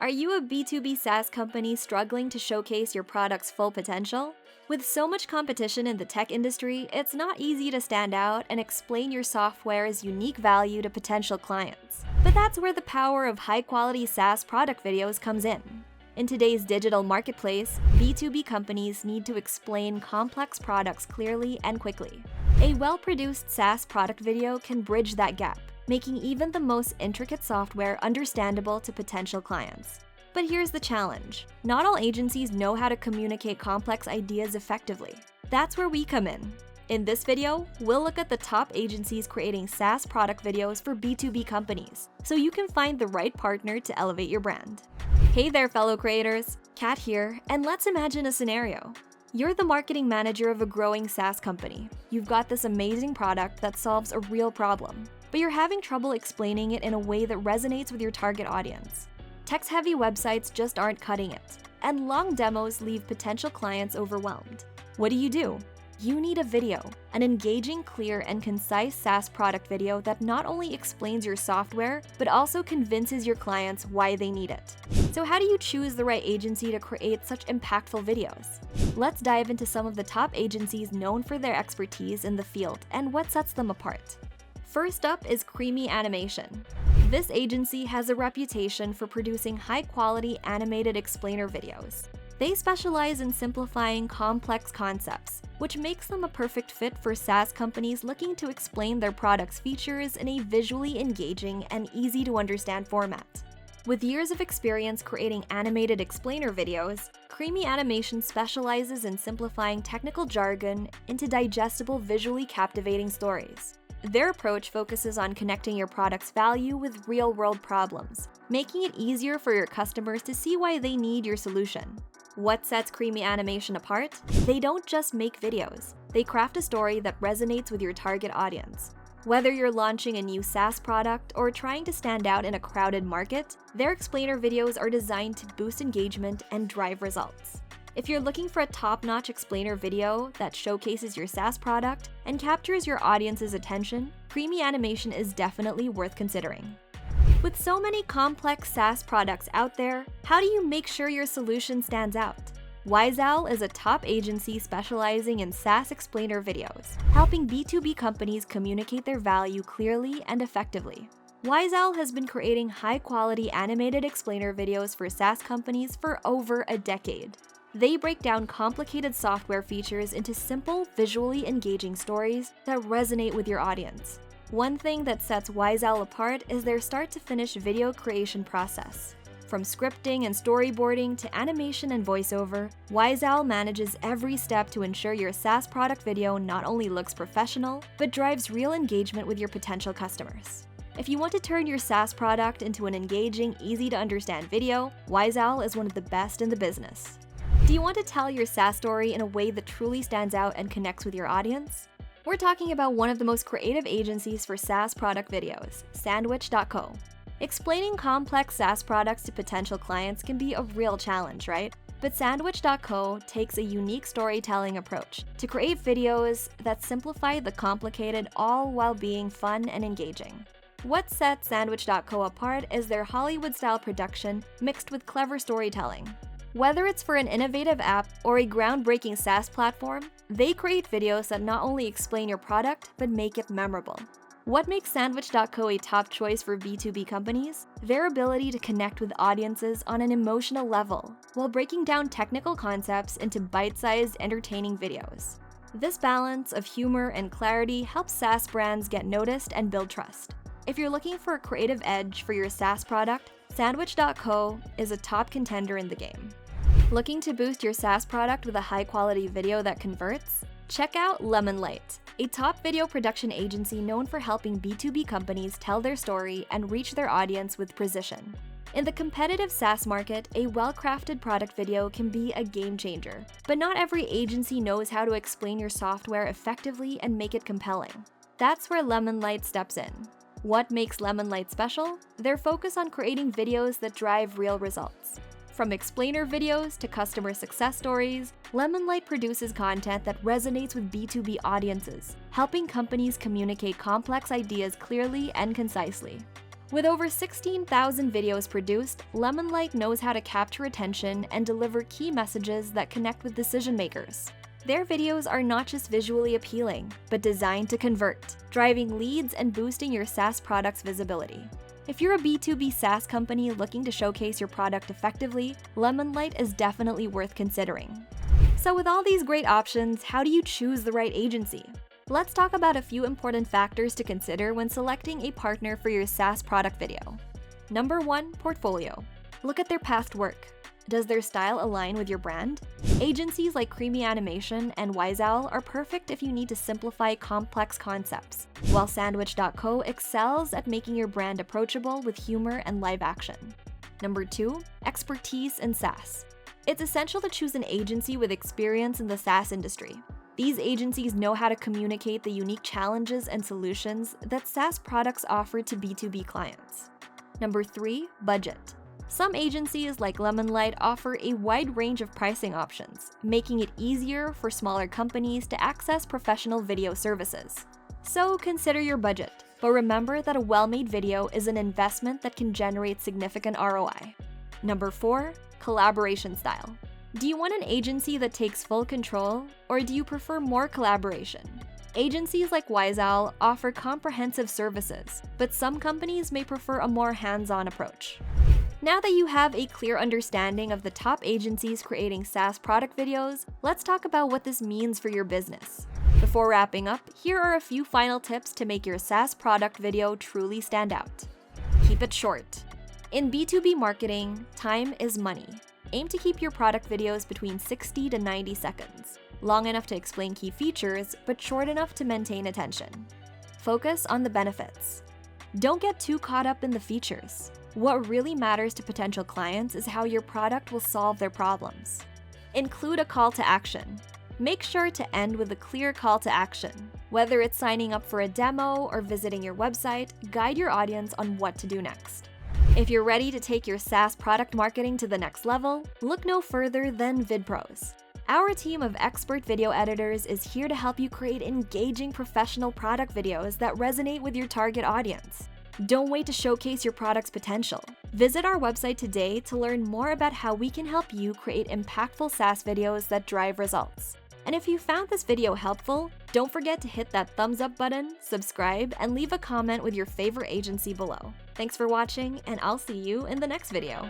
Are you a B2B SaaS company struggling to showcase your product's full potential? With so much competition in the tech industry, it's not easy to stand out and explain your software's unique value to potential clients. But that's where the power of high-quality SaaS product videos comes in. In today's digital marketplace, B2B companies need to explain complex products clearly and quickly. A well-produced SaaS product video can bridge that gap, making even the most intricate software understandable to potential clients. But here's the challenge. Not all agencies know how to communicate complex ideas effectively. That's where we come in. In this video, we'll look at the top agencies creating SaaS product videos for B2B companies, so you can find the right partner to elevate your brand. Hey there, fellow creators! Kat here, and let's imagine a scenario. You're the marketing manager of a growing SaaS company. You've got this amazing product that solves a real problem, but you're having trouble explaining it in a way that resonates with your target audience. Text-heavy websites just aren't cutting it, and long demos leave potential clients overwhelmed. What do? You need a video, an engaging, clear, and concise SaaS product video that not only explains your software, but also convinces your clients why they need it. So how do you choose the right agency to create such impactful videos? Let's dive into some of the top agencies known for their expertise in the field and what sets them apart. First up is Creamy Animation. This agency has a reputation for producing high-quality animated explainer videos. They specialize in simplifying complex concepts, which makes them a perfect fit for SaaS companies looking to explain their product's features in a visually engaging and easy-to-understand format. With years of experience creating animated explainer videos, Creamy Animation specializes in simplifying technical jargon into digestible, visually captivating stories. Their approach focuses on connecting your product's value with real-world problems, making it easier for your customers to see why they need your solution. What sets Creamy Animation apart? They don't just make videos. They craft a story that resonates with your target audience. Whether you're launching a new SaaS product or trying to stand out in a crowded market, their explainer videos are designed to boost engagement and drive results. If you're looking for a top-notch explainer video that showcases your SaaS product and captures your audience's attention, Creamy Animation is definitely worth considering. With so many complex SaaS products out there, how do you make sure your solution stands out? Wyzowl is a top agency specializing in SaaS explainer videos, helping B2B companies communicate their value clearly and effectively. Wyzowl has been creating high-quality animated explainer videos for SaaS companies for over a decade. They break down complicated software features into simple, visually engaging stories that resonate with your audience. One thing that sets Wyzowl apart is their start-to-finish video creation process. From scripting and storyboarding to animation and voiceover, Wyzowl manages every step to ensure your SaaS product video not only looks professional, but drives real engagement with your potential customers. If you want to turn your SaaS product into an engaging, easy-to-understand video, Wyzowl is one of the best in the business. Do you want to tell your SaaS story in a way that truly stands out and connects with your audience? We're talking about one of the most creative agencies for SaaS product videos, Sandwich.co. Explaining complex SaaS products to potential clients can be a real challenge, right? But Sandwich.co takes a unique storytelling approach to create videos that simplify the complicated, all while being fun and engaging. What sets Sandwich.co apart is their Hollywood-style production mixed with clever storytelling. Whether it's for an innovative app or a groundbreaking SaaS platform, they create videos that not only explain your product, but make it memorable. What makes Sandwich.co a top choice for B2B companies? Their ability to connect with audiences on an emotional level, while breaking down technical concepts into bite-sized, entertaining videos. This balance of humor and clarity helps SaaS brands get noticed and build trust. If you're looking for a creative edge for your SaaS product, Sandwich.co is a top contender in the game. Looking to boost your SaaS product with a high-quality video that converts? Check out Lemonlight, a top video production agency known for helping B2B companies tell their story and reach their audience with precision. In the competitive SaaS market, a well-crafted product video can be a game changer, but not every agency knows how to explain your software effectively and make it compelling. That's where Lemonlight steps in. What makes Lemonlight special? Their focus on creating videos that drive real results. From explainer videos to customer success stories, Lemonlight produces content that resonates with B2B audiences, helping companies communicate complex ideas clearly and concisely. With over 16,000 videos produced, Lemonlight knows how to capture attention and deliver key messages that connect with decision makers. Their videos are not just visually appealing, but designed to convert, driving leads and boosting your SaaS product's visibility. If you're a B2B SaaS company looking to showcase your product effectively, Lemonlight is definitely worth considering. So with all these great options, how do you choose the right agency? Let's talk about a few important factors to consider when selecting a partner for your SaaS product video. Number 1, portfolio. Look at their past work. Does their style align with your brand? Agencies like Creamy Animation and Wyzowl are perfect if you need to simplify complex concepts, while Sandwich.co excels at making your brand approachable with humor and live action. Number 2, expertise in SaaS. It's essential to choose an agency with experience in the SaaS industry. These agencies know how to communicate the unique challenges and solutions that SaaS products offer to B2B clients. Number 3, budget. Some agencies like Lemonlight offer a wide range of pricing options, making it easier for smaller companies to access professional video services. So consider your budget, but remember that a well-made video is an investment that can generate significant ROI. Number 4, collaboration style. Do you want an agency that takes full control, or do you prefer more collaboration? Agencies like Wyzowl offer comprehensive services, but some companies may prefer a more hands-on approach. Now that you have a clear understanding of the top agencies creating SaaS product videos, let's talk about what this means for your business. Before wrapping up, here are a few final tips to make your SaaS product video truly stand out. Keep it short. In B2B marketing, time is money. Aim to keep your product videos between 60 to 90 seconds, long enough to explain key features, but short enough to maintain attention. Focus on the benefits. Don't get too caught up in the features. What really matters to potential clients is how your product will solve their problems. Include a call to action. Make sure to end with a clear call to action. Whether it's signing up for a demo or visiting your website, guide your audience on what to do next. If you're ready to take your SaaS product marketing to the next level, look no further than Vidpros. Our team of expert video editors is here to help you create engaging professional product videos that resonate with your target audience. Don't wait to showcase your product's potential. Visit our website today to learn more about how we can help you create impactful SaaS videos that drive results. And if you found this video helpful, don't forget to hit that thumbs up button, subscribe, and leave a comment with your favorite agency below. Thanks for watching, and I'll see you in the next video.